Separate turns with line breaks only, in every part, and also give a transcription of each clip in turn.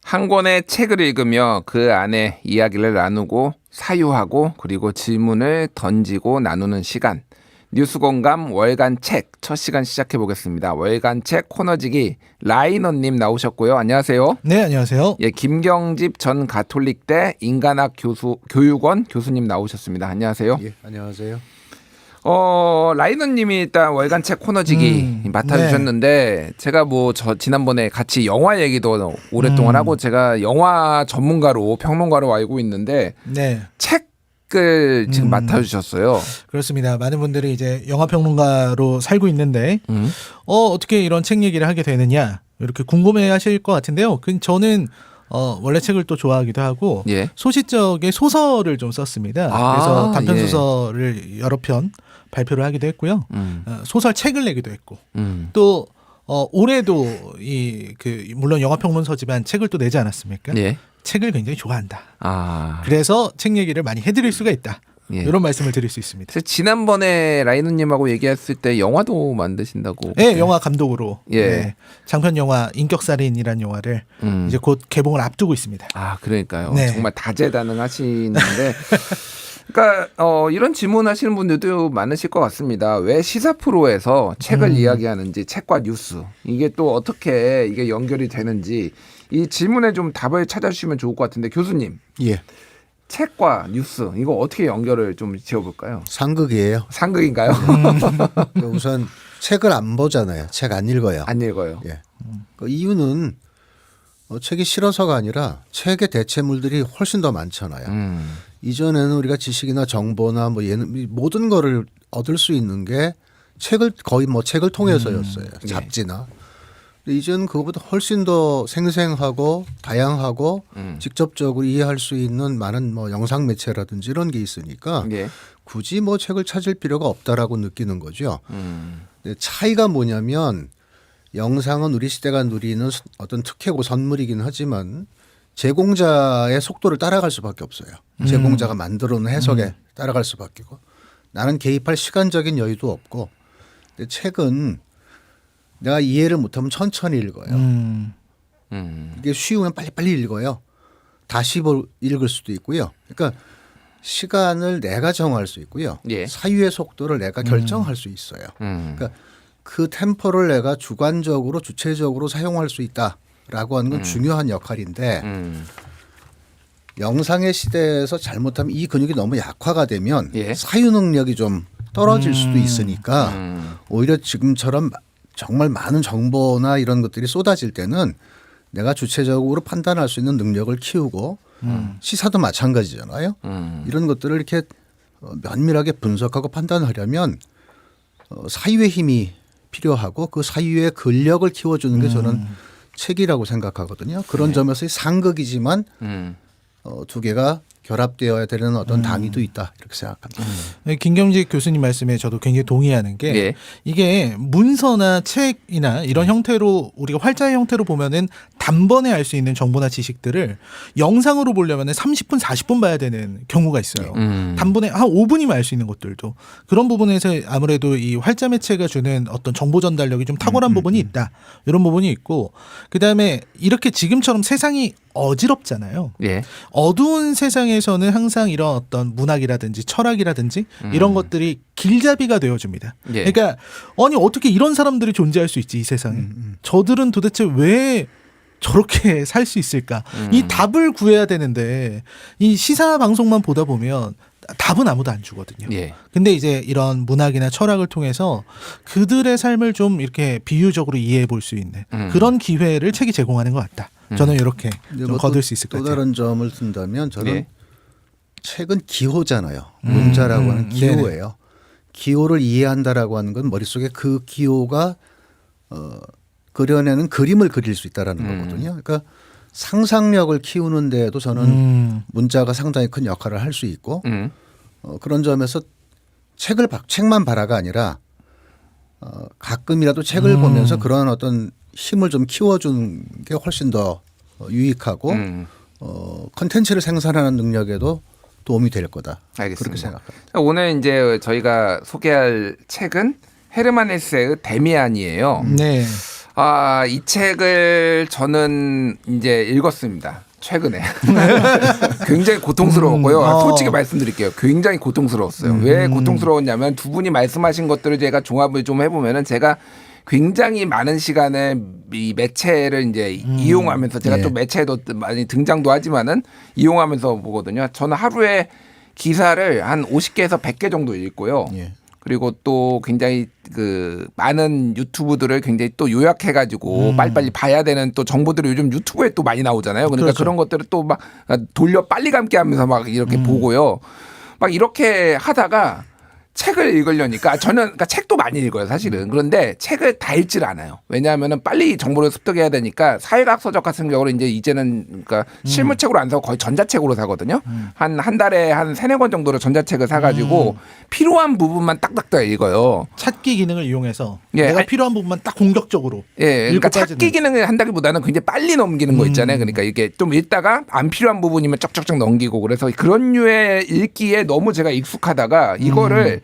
한 권의 책을 읽으며 그 안에 이야기를 나누고 사유하고 그리고 질문을 던지고 나누는 시간. 뉴스공감 월간 책 첫 시간 시작해 보겠습니다. 월간 책 코너지기 라이너님 나오셨고요. 안녕하세요.
네, 안녕하세요.
예, 김경집 전 가톨릭대 인간학 교육원 교수님 나오셨습니다. 안녕하세요.
예, 안녕하세요.
라이너님이 일단 월간 책 코너지기 맡아주셨는데 제가 지난번에 같이 영화 얘기도 오랫동안 하고 제가 영화 전문가로 평론가로 알고 있는데
네.
책을 지금 맡아주셨어요.
그렇습니다. 많은 분들이 이제 영화 평론가로 살고 있는데 어떻게 이런 책 얘기를 하게 되느냐 이렇게 궁금해하실 것 같은데요. 저는 원래 책을 또 좋아하기도 하고
예.
소시적의 소설을 좀 썼습니다. 그래서 단편 소설을 여러 편 발표를 하기도 했고요. 소설 책을 내기도 했고 또 올해도 물론 영화 평론서지만 책을 또 내지 않았습니까?
예.
책을 굉장히 좋아한다. 그래서 책 얘기를 많이 해드릴 수가 있다.
예.
이런 말씀을 드릴 수 있습니다.
지난번에 라이너님하고 얘기했을 때 영화도 만드신다고.
네, 영화 감독으로.
예.
네, 장편 영화 인격살인이라는 영화를 이제 곧 개봉을 앞두고 있습니다.
그러니까요.
네.
정말 다재다능하시는데. 그러니까 이런 질문하시는 분들도 많으실 것 같습니다. 왜 시사 프로에서 책을 이야기하는지, 책과 뉴스 이게 또 어떻게 이게 연결이 되는지 이 질문에 좀 답을 찾아주시면 좋을 것 같은데 교수님.
예.
책과 뉴스 이거 어떻게 연결을 좀 지어볼까요?
상극이에요.
상극인가요?
우선 책을 안 보잖아요. 책 안 읽어요.
안 읽어요.
예. 그 이유는 책이 싫어서가 아니라 책의 대체물들이 훨씬 더 많잖아요. 이전에는 우리가 지식이나 정보나 모든 거를 얻을 수 있는 게 거의 책을 통해서였어요. 잡지나. 이제는 그것보다 훨씬 더 생생하고 다양하고 직접적으로 이해할 수 있는 많은 영상 매체라든지 이런 게 있으니까
예.
굳이 책을 찾을 필요가 없다라고 느끼는 거죠. 근데 차이가 뭐냐면 영상은 우리 시대가 누리는 어떤 특혜고 선물이긴 하지만 제공자의 속도를 따라갈 수밖에 없어요. 제공자가 만들어놓은 해석에 따라갈 수밖에고 나는 개입할 시간적인 여유도 없고 근데 책은 내가 이해를 못하면 천천히 읽어요. 이게 쉬우면 빨리빨리 읽어요. 다시 읽을 수도 있고요. 그러니까 시간을 내가 정할 수 있고요.
예.
사유의 속도를 내가 결정할 수 있어요. 그러니까 그 템포를 내가 주관적으로 주체적으로 사용할 수 있다라고 하는 건 중요한 역할인데 영상의 시대에서 잘못하면 이 근육이 너무 약화가 되면
예.
사유 능력이 좀 떨어질 수도 있으니까 오히려 지금처럼 정말 많은 정보나 이런 것들이 쏟아질 때는 내가 주체적으로 판단할 수 있는 능력을 키우고 시사도 마찬가지잖아요. 이런 것들을 이렇게 면밀하게 분석하고 판단하려면 사유의 힘이 필요하고 그 사유의 근력을 키워주는 게 저는 책이라고 생각하거든요. 그런 점에서 상극이지만 두 개가 결합되어야 되는 어떤 당위도 있다 이렇게 생각합니다.
김경직 교수님 말씀에 저도 굉장히 동의하는 게
예.
이게 문서나 책이나 이런 형태로 우리가 활자의 형태로 보면은 단번에 알 수 있는 정보나 지식들을 영상으로 보려면은 30분 40분 봐야 되는 경우가 있어요. 단번에 한 5분이면 알 수 있는 것들도 그런 부분에서 아무래도 이 활자 매체가 주는 어떤 정보 전달력이 좀 탁월한 부분이 있다. 이런 부분이 있고 그다음에 이렇게 지금처럼 세상이 어지럽잖아요.
예.
어두운 세상에서는 항상 이런 어떤 문학이라든지 철학이라든지 이런 것들이 길잡이가 되어줍니다.
예.
그러니까 아니 어떻게 이런 사람들이 존재할 수 있지 이 세상에. 저들은 도대체 왜 저렇게 살 수 있을까? 이 답을 구해야 되는데 이 시사 방송만 보다 보면 답은 아무도 안 주거든요.
예.
근데 이제 이런 문학이나 철학을 통해서 그들의 삶을 좀 이렇게 비유적으로 이해해 볼 수 있는 그런 기회를 책이 제공하는 것 같다. 저는 이렇게 좀 거둘 수 있을 것
또
같아요.
다른 점을 든다면 저는
예.
책은 기호잖아요. 문자라고 하는 기호예요. 기호를 이해한다라고 하는 건 머릿속에 그 기호가 그려내는 그림을 그릴 수 있다라는 거거든요. 그러니까 상상력을 키우는 데에도 저는 문자가 상당히 큰 역할을 할 수 있고 그런 점에서 책만 봐라가 아니라 가끔이라도 책을 보면서 그런 어떤 힘을 좀 키워주는 게 훨씬 더 유익하고 컨텐츠를 생산하는 능력에도 도움이 될 거다.
알겠습니다.
그렇게 생각합니다.
오늘 이제 저희가 소개할 책은 헤르만 헤세의 데미안이에요.
네.
이 책을 저는 이제 읽었습니다. 최근에. 굉장히 고통스러웠고요. 솔직히 말씀드릴게요. 굉장히 고통스러웠어요. 왜 고통스러웠냐면 두 분이 말씀하신 것들을 제가 종합을 좀 해보면은 제가 굉장히 많은 시간을 이 매체를 이제 이용하면서 제가 또 매체에도 많이 등장도 하지만은 이용하면서 보거든요. 저는 하루에 기사를 한 50개에서 100개 정도 읽고요.
예.
그리고 또 굉장히 그 많은 유튜브들을 굉장히 또 요약해가지고 빨리빨리 봐야 되는 또 정보들이 요즘 유튜브에 또 많이 나오잖아요. 그러니까
그렇죠.
그런 것들을 또 막 돌려 빨리 감기 하면서 막 이렇게 보고요. 막 이렇게 하다가 책을 읽으려니까 저는 그러니까 책도 많이 읽어요 사실은. 그런데 책을 다 읽질 않아요. 왜냐하면은 빨리 정보를 습득해야 되니까 사회학 서적 같은 경우는 이제는 그러니까 실무책으로 안 사고 거의 전자책으로 사거든요. 한 달에 한 3-4권 정도로 전자책을 사가지고 필요한 부분만 딱딱딱 읽어요.
찾기 기능을 이용해서
예,
내가
아니,
필요한 부분만 딱 공격적으로
예, 그러니까
읽고
찾기
빠지는.
기능을 한다기보다는 굉장히 빨리 넘기는 거 있잖아요. 그러니까 이게 좀 읽다가 안 필요한 부분이면 쩍쩍쩍 넘기고 그래서 그런 류의 읽기에 너무 제가 익숙하다가 이거를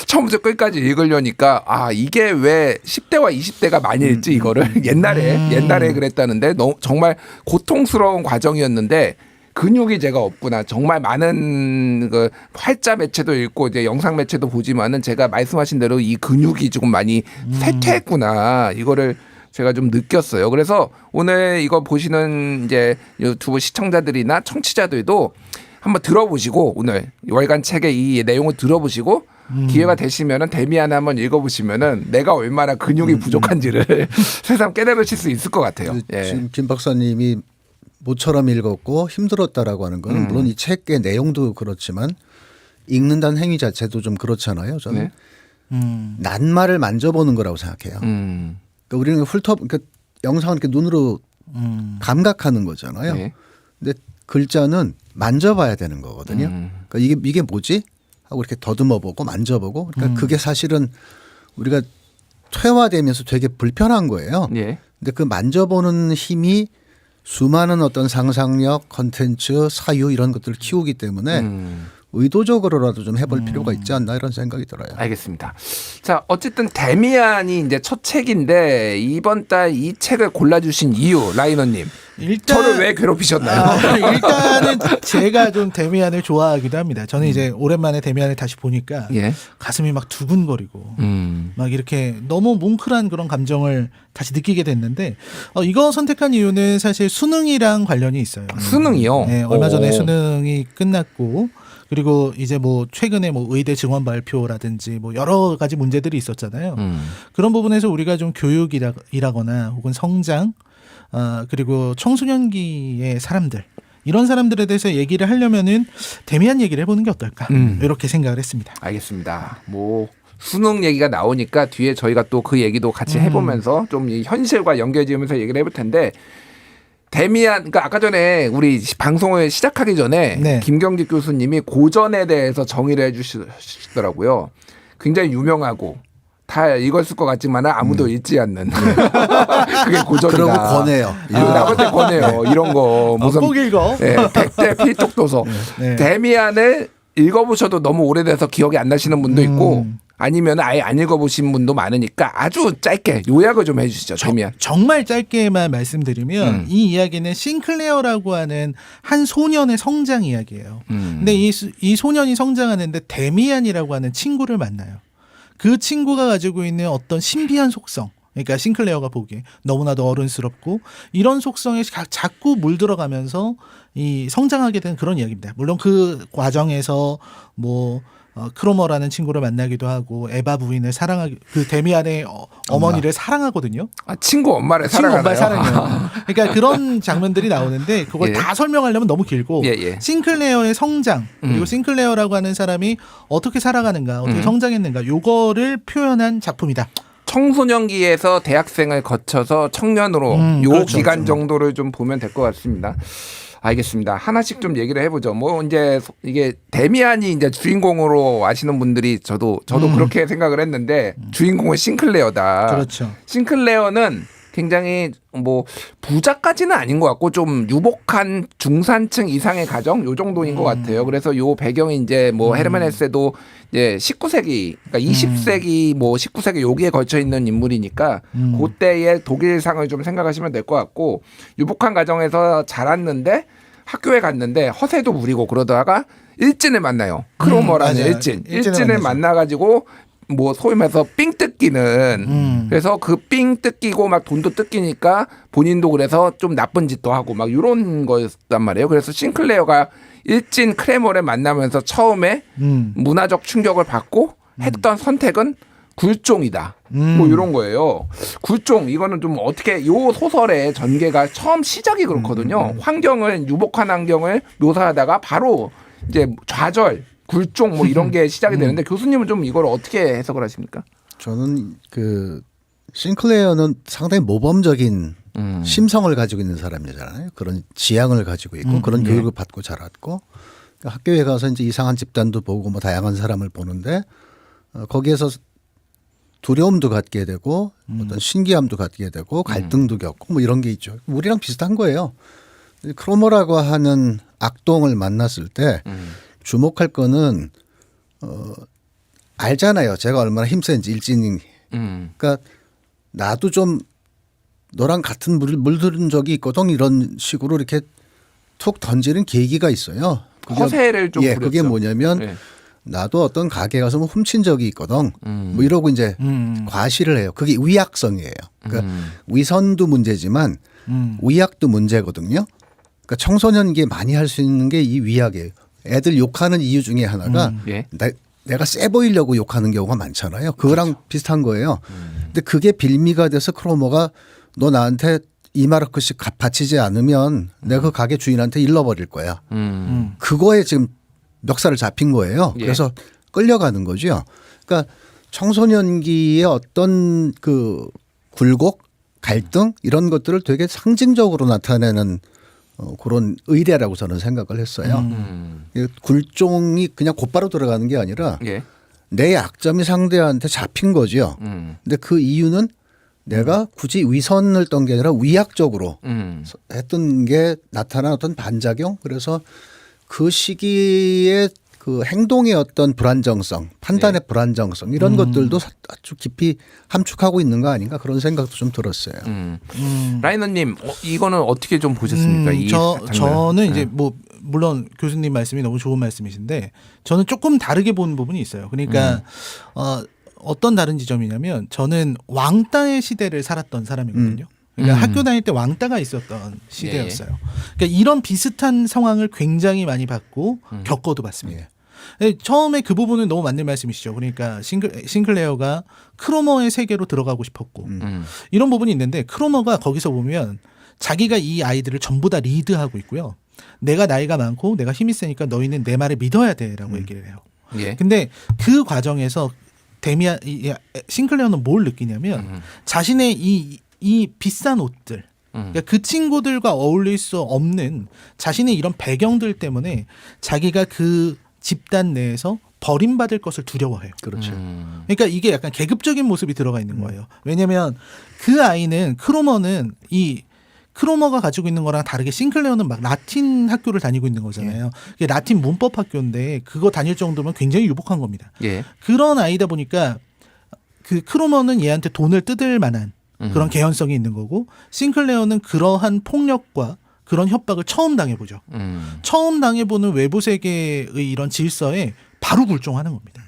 처음부터 끝까지 읽으려니까 이게 왜 10대와 20대가 많이 읽지 이거를 옛날에 그랬다는데 너무 정말 고통스러운 과정이었는데 근육이 제가 없구나. 정말 많은 그 활자 매체도 읽고 이제 영상 매체도 보지만은 제가 말씀하신 대로 이 근육이 조금 많이 쇠퇴했구나. 이거를 제가 좀 느꼈어요. 그래서 오늘 이거 보시는 이제 유튜브 시청자들이나 청취자들도 한번 들어보시고 오늘 월간 책의 이 내용을 들어보시고 기회가 되시면은 데미안 한번 읽어보시면은 내가 얼마나 근육이 부족한지를 새삼 깨달으실 수 있을 것 같아요. 예.
지금 김 박사님이 모처럼 읽었고 힘들었다라고 하는 거는 물론 이 책의 내용도 그렇지만 읽는다는 행위 자체도 좀 그렇잖아요. 저는 낱말을 만져보는 거라고 생각해요. 그러니까 우리는 그러니까 영상을 이렇게 눈으로 감각하는 거잖아요.
네.
근데 글자는 만져봐야 되는 거거든요. 그러니까 이게 뭐지? 하고 이렇게 더듬어보고 만져보고 그러니까 그게 사실은 우리가 퇴화되면서 되게 불편한 거예요.
예.
근데 그 만져보는 힘이 수많은 어떤 상상력, 컨텐츠, 사유 이런 것들을 키우기 때문에 의도적으로라도 좀 해볼 필요가 있지 않나 이런 생각이 들어요.
알겠습니다. 자, 어쨌든 데미안이 이제 첫 책인데 이번 달 이 책을 골라주신 이유, 라이너님. 저를 왜 괴롭히셨나요?
일단은 제가 좀 데미안을 좋아하기도 합니다. 저는 이제 오랜만에 데미안을 다시 보니까
예.
가슴이 막 두근거리고 막 이렇게 너무 뭉클한 그런 감정을 다시 느끼게 됐는데 이거 선택한 이유는 사실 수능이랑 관련이 있어요.
수능이요?
네, 얼마 전에
오.
수능이 끝났고 그리고 이제 뭐 최근에 뭐 의대 증원 발표라든지 뭐 여러 가지 문제들이 있었잖아요. 그런 부분에서 우리가 좀 교육이라거나 혹은 성장 그리고 청소년기의 사람들 이런 사람들에 대해서 얘기를 하려면은 데미안 얘기를 해보는 게 어떨까 이렇게 생각을 했습니다.
알겠습니다. 뭐 수능 얘기가 나오니까 뒤에 저희가 또 그 얘기도 같이 해보면서 좀 이 현실과 연결지으면서 얘기를 해볼 텐데 데미안, 그러니까 아까 전에 우리 방송을 시작하기 전에
네.
김경직 교수님이 고전에 대해서 정의를 해주시더라고요. 굉장히 유명하고 다 읽었을 것 같지만 아무도 읽지 않는 그게 고전이다.
그러고 권해요.
나한테 권해요. 이런 거 무슨
꼭 읽어.
100대 필독 도서.
네.
데미안을 읽어보셔도 너무 오래돼서 기억이 안 나시는 분도 있고 아니면 아예 안 읽어보신 분도 많으니까 아주 짧게 요약을 좀 해주시죠. 데미안.
정말 짧게만 말씀드리면 이 이야기는 싱클레어라고 하는 한 소년의 성장 이야기예요. 근데 이 소년이 성장하는데 데미안이라고 하는 친구를 만나요. 그 친구가 가지고 있는 어떤 신비한 속성. 그러니까 싱클레어가 보기에 너무나도 어른스럽고 이런 속성에 자꾸 물들어가면서 이 성장하게 되는 그런 이야기입니다. 물론 그 과정에서 뭐 크로머라는 친구를 만나기도 하고 에바 부인을 사랑하기 그 데미안의 어머니를 사랑하거든요.
친구 엄마를
친구
사랑하나요?
엄마를 사랑해요. 그러니까 그런 장면들이 나오는데 그걸
예.
다 설명하려면 너무 길고
예.
싱클레어의 성장 그리고 싱클레어라고 하는 사람이 어떻게 살아가는가 어떻게 성장했는가 요거를 표현한 작품이다.
청소년기에서 대학생을 거쳐서 청년으로 요
그렇죠.
기간 정도를 좀 보면 될 것 같습니다. 알겠습니다. 하나씩 좀 얘기를 해보죠. 뭐 이제 이게 데미안이 이제 주인공으로 아시는 분들이 저도 그렇게 생각을 했는데 주인공은 싱클레어다.
그렇죠.
싱클레어는 굉장히 뭐 부자까지는 아닌 것 같고 좀 유복한 중산층 이상의 가정 요 정도인 것 같아요. 그래서 요 배경이 이제 뭐 헤르만 헤세도 이제 19세기 그러니까 20세기 뭐 19세기 여기에 걸쳐 있는 인물이니까 그때의 독일상을 좀 생각하시면 될 것 같고 유복한 가정에서 자랐는데 학교에 갔는데 허세도 부리고 그러다가 일진을 만나요. 크로머라는
맞아요.
일진.
일진을
일진을
만나죠.
만나가지고 뭐 소위 말해서 삥 뜯기는 그래서 그 삥 뜯기고 막 돈도 뜯기니까 본인도 그래서 좀 나쁜 짓도 하고 막 이런 거였단 말이에요. 그래서 싱클레어가 일진 크레머를 만나면서 처음에 문화적 충격을 받고 했던 선택은 굴종이다. 뭐 이런 거예요. 굴종 이거는 좀 어떻게 요 소설의 전개가 처음 시작이 그렇거든요. 환경을 유복한 환경을 묘사하다가 바로 이제 좌절, 굴종 뭐 이런 게 시작이 되는데 교수님은 좀 이걸 어떻게 해석을 하십니까?
저는 그 싱클레어는 상당히 모범적인 심성을 가지고 있는 사람이잖아요. 그런 지향을 가지고 있고 그런 교육을 받고 자랐고 학교에 가서 이제 이상한 집단도 보고 뭐 다양한 사람을 보는데 거기에서 두려움도 갖게 되고 어떤 신기함도 갖게 되고 갈등도 겪고 뭐 이런 게 있죠. 우리랑 비슷한 거예요. 크로머라고 하는 악동을 만났을 때 주목할 거는 알잖아요. 제가 얼마나 힘센지 일진이. 그러니까 나도 좀 너랑 같은 물들은 적이 있거든 이런 식으로 이렇게 툭 던지는 계기가 있어요.
허세를 좀 부렸죠.
그게 뭐냐면
예.
나도 어떤 가게 가서 뭐 훔친 적이 있거든. 뭐 이러고 이제 과시를 해요. 그게 위약성이에요. 그러니까 위선도 문제지만 위약도 문제거든요. 그러니까 청소년기에 많이 할 수 있는 게 이 위약이에요. 애들 욕하는 이유 중에 하나가
예.
내가 세 보이려고 욕하는 경우가 많잖아요. 그거랑 비슷한 거예요. 근데 그게 빌미가 돼서 크로머가 너 나한테 2마르크씩 바치지 않으면 내가 그 가게 주인한테 일러버릴 거야. 그거에 지금 멱살을 잡힌 거예요.
예.
그래서 끌려가는 거죠. 그러니까 청소년기의 어떤 그 굴곡, 갈등 이런 것들을 되게 상징적으로 나타내는 그런 의례라고 저는 생각을 했어요. 굴종이 그냥 곧바로 들어가는 게 아니라
예.
내 약점이 상대한테 잡힌 거죠. 근데 그 이유는 내가 굳이 위선을 떤 게 아니라 위약적으로 했던 게 나타난 어떤 반작용. 그래서 그 시기에 그 행동의 어떤 불안정성, 판단의 불안정성 이런 것들도 아주 깊이 함축하고 있는 거 아닌가 그런 생각도 좀 들었어요.
라이너님 이거는 어떻게 좀 보셨습니까? 이 장면.
저는 이제 뭐 물론 교수님 말씀이 너무 좋은 말씀이신데 저는 조금 다르게 보는 부분이 있어요. 그러니까 어떤 다른 지점이냐면 저는 왕따의 시대를 살았던 사람이거든요. 그러니까 학교 다닐 때 왕따가 있었던 시대였어요. 그러니까 이런 비슷한 상황을 굉장히 많이 받고 겪어도 봤습니다. 처음에 그 부분은 너무 맞는 말씀이시죠. 그러니까 싱클레어가 크로머의 세계로 들어가고 싶었고 이런 부분이 있는데 크로머가 거기서 보면 자기가 이 아이들을 전부 다 리드하고 있고요. 내가 나이가 많고 내가 힘이 세니까 너희는 내 말을 믿어야 돼라고 얘기를 해요.
예.
근데 그 과정에서 싱클레어는 뭘 느끼냐면 자신의 이 비싼 옷들 그러니까 그 친구들과 어울릴 수 없는 자신의 이런 배경들 때문에 자기가 그 집단 내에서 버림받을 것을 두려워해요.
그렇죠.
그러니까 이게 약간 계급적인 모습이 들어가 있는 거예요. 왜냐하면 그 아이는 크로머는 이 크로머가 가지고 있는 거랑 다르게 싱클레어는 막 라틴 학교를 다니고 있는 거잖아요. 이게 라틴 문법 학교인데 그거 다닐 정도면 굉장히 유복한 겁니다.
예.
그런 아이다 보니까 그 크로머는 얘한테 돈을 뜯을 만한 그런 개연성이 있는 거고 싱클레어는 그러한 폭력과 그런 협박을 처음 당해보죠. 처음 당해보는 외부 세계의 이런 질서에 바로 굴종하는 겁니다.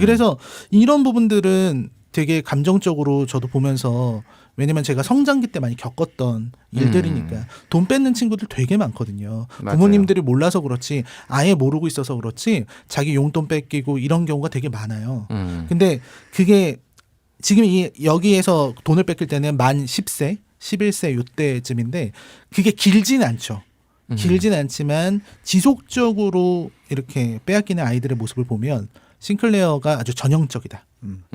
그래서 이런 부분들은 되게 감정적으로 저도 보면서 왜냐면 제가 성장기 때 많이 겪었던 일들이니까 돈 뺏는 친구들 되게 많거든요.
맞아요.
부모님들이 몰라서 그렇지 아예 모르고 있어서 그렇지 자기 용돈 뺏기고 이런 경우가 되게 많아요. 근데 그게 지금 여기에서 돈을 뺏길 때는 만 10세, 11세 요때쯤인데 그게 길진 않죠. 길진 않지만 지속적으로 이렇게 빼앗기는 아이들의 모습을 보면 싱클레어가 아주 전형적이다.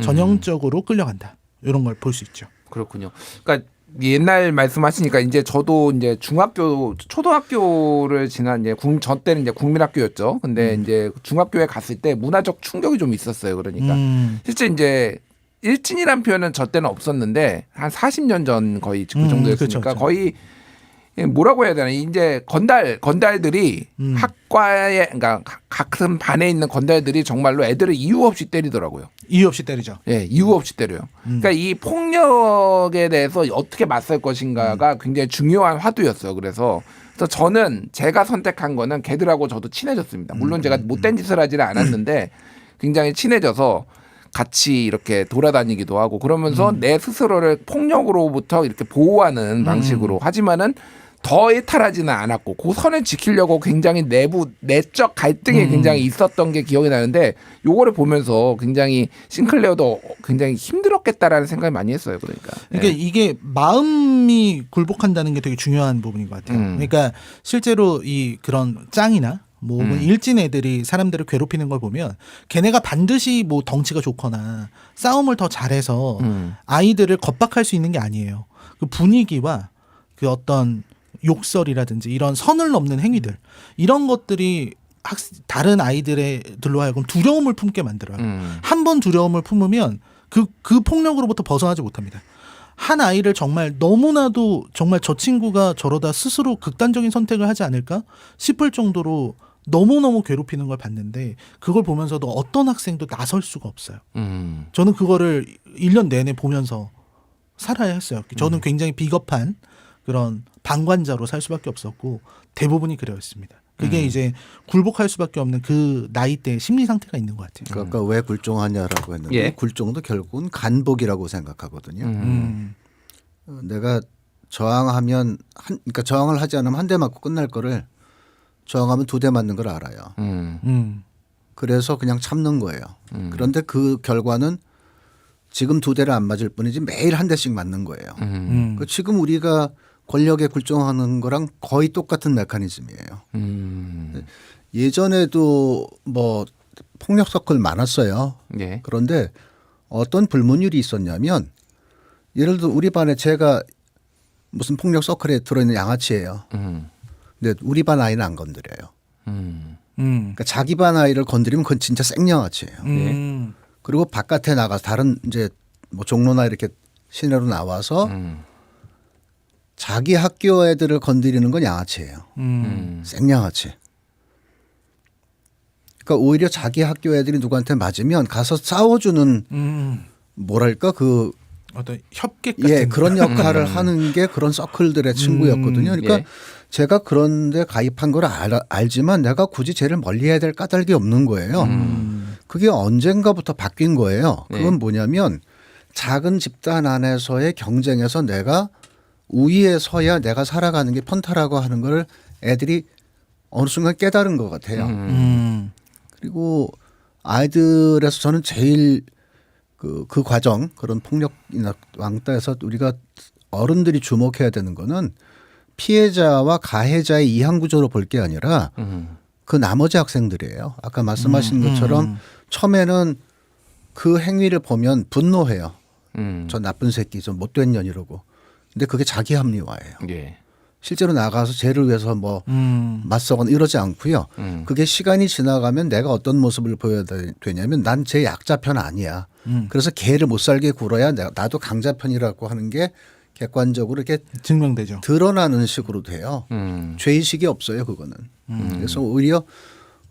전형적으로 끌려간다. 이런 걸 볼 수 있죠.
그렇군요. 그러니까 옛날 말씀하시니까 이제 저도 이제 중학교, 초등학교를 지난 이제 저 때는 이제 국민학교였죠. 근데 이제 중학교에 갔을 때 문화적 충격이 좀 있었어요. 그러니까 실제 이제 일진이란 표현은 저 때는 없었는데 한 40년 전 거의 그 정도였으니까
그렇죠.
거의 뭐라고 해야 되나 이제 건달들이 학과에 그러니까 같은 반에 있는 건달들이 정말로 애들을 이유 없이 때리더라고요.
이유 없이 때리죠.
예, 이유 없이 때려요. 그러니까 이 폭력에 대해서 어떻게 맞설 것인가가 굉장히 중요한 화두였어요. 그래서 저는 제가 선택한 거는 걔들하고 저도 친해졌습니다. 물론 제가 못된 짓을 하지는 않았는데 굉장히 친해져서 같이 이렇게 돌아다니기도 하고 그러면서 내 스스로를 폭력으로부터 이렇게 보호하는 방식으로 하지만은 더 이탈하지는 않았고 그 선을 지키려고 굉장히 내적 갈등이 굉장히 있었던 게 기억이 나는데 요거를 보면서 굉장히 싱클레어도 굉장히 힘들었겠다라는 생각을 많이 했어요. 그러니까
이게 마음이 굴복한다는 게 되게 중요한 부분인 것 같아요. 그러니까 실제로 이 그런 짱이나 뭐 일진 애들이 사람들을 괴롭히는 걸 보면 걔네가 반드시 뭐 덩치가 좋거나 싸움을 더 잘해서 아이들을 겁박할 수 있는 게 아니에요. 그 분위기와 그 어떤 욕설이라든지 이런 선을 넘는 행위들 이런 것들이 다른 아이들로 하여금 두려움을 품게 만들어요. 한 번 두려움을 품으면 그 폭력으로부터 벗어나지 못합니다. 한 아이를 정말 너무나도 정말 저 친구가 저러다 스스로 극단적인 선택을 하지 않을까 싶을 정도로 너무너무 괴롭히는 걸 봤는데 그걸 보면서도 어떤 학생도 나설 수가 없어요. 저는 그거를 1년 내내 보면서 살아야 했어요. 저는 굉장히 비겁한 그런 방관자로 살 수밖에 없었고 대부분이 그랬습니다. 그게 이제 굴복할 수밖에 없는 그 나이대의 심리 상태가 있는 것 같아요.
그러니까 왜 굴종하냐라고 했는데
예.
굴종도 결국은 간복이라고 생각하거든요. 내가 저항하면 그러니까 저항을 하지 않으면 한 대 맞고 끝날 거를 저항하면 2대 맞는 걸 알아요. 그래서 그냥 참는 거예요. 그런데 그 결과는 지금 2대를 안 맞을 뿐이지 매일 한 대씩 맞는 거예요. 그 지금 우리가 권력에 굴종하는 거랑 거의 똑같은 메커니즘이에요. 예전에도 뭐 폭력 서클 많았어요.
예.
그런데 어떤 불문율이 있었냐면 예를 들어 우리 반에 제가 무슨 폭력 서클에 들어있는 양아치예요. 근데 우리 반 아이는 안 건드려요. 그러니까 자기 반 아이를 건드리면 그건 진짜 생양아치예요. 그리고 바깥에 나가서 다른 이제 뭐 종로나 이렇게 시내로 나와서 자기 학교 애들을 건드리는 건 양아치예요. 생양아치. 그러니까 오히려 자기 학교 애들이 누구한테 맞으면 가서 싸워주는 뭐랄까 그
어떤 협객 같은
예, 그런 역할을 하는 게 그런 서클들의 친구였거든요. 그러니까
예.
제가 그런데 가입한 걸 알지만 내가 굳이 쟤를 멀리해야 될 까닭이 없는 거예요. 그게 언젠가부터 바뀐 거예요. 그건 뭐냐면 작은 집단 안에서의 경쟁에서 내가 우위에 서야 내가 살아가는 게 편타라고 하는 걸 애들이 어느 순간 깨달은 것 같아요. 그리고 아이들에서 저는 제일 그 과정 그런 폭력이나 왕따에서 우리가 어른들이 주목해야 되는 거는 피해자와 가해자의 이한 구조로 볼 게 아니라 그 나머지 학생들이에요. 아까 말씀하신 것처럼 처음에는 그 행위를 보면 분노해요. 저 나쁜 새끼, 저 못된 년 이러고. 근데 그게 자기 합리화예요.
예.
실제로 나가서 쟤를 위해서 뭐 맞서거나 이러지 않고요. 그게 시간이 지나가면 내가 어떤 모습을 보여야 되냐면 난 제 약자 편 아니야. 그래서 걔를 못 살게 굴어야 나도 강자 편이라고 하는 게 객관적으로 이렇게
증명되죠.
드러나는 식으로 돼요. 죄의식이 없어요, 그거는. 그래서 오히려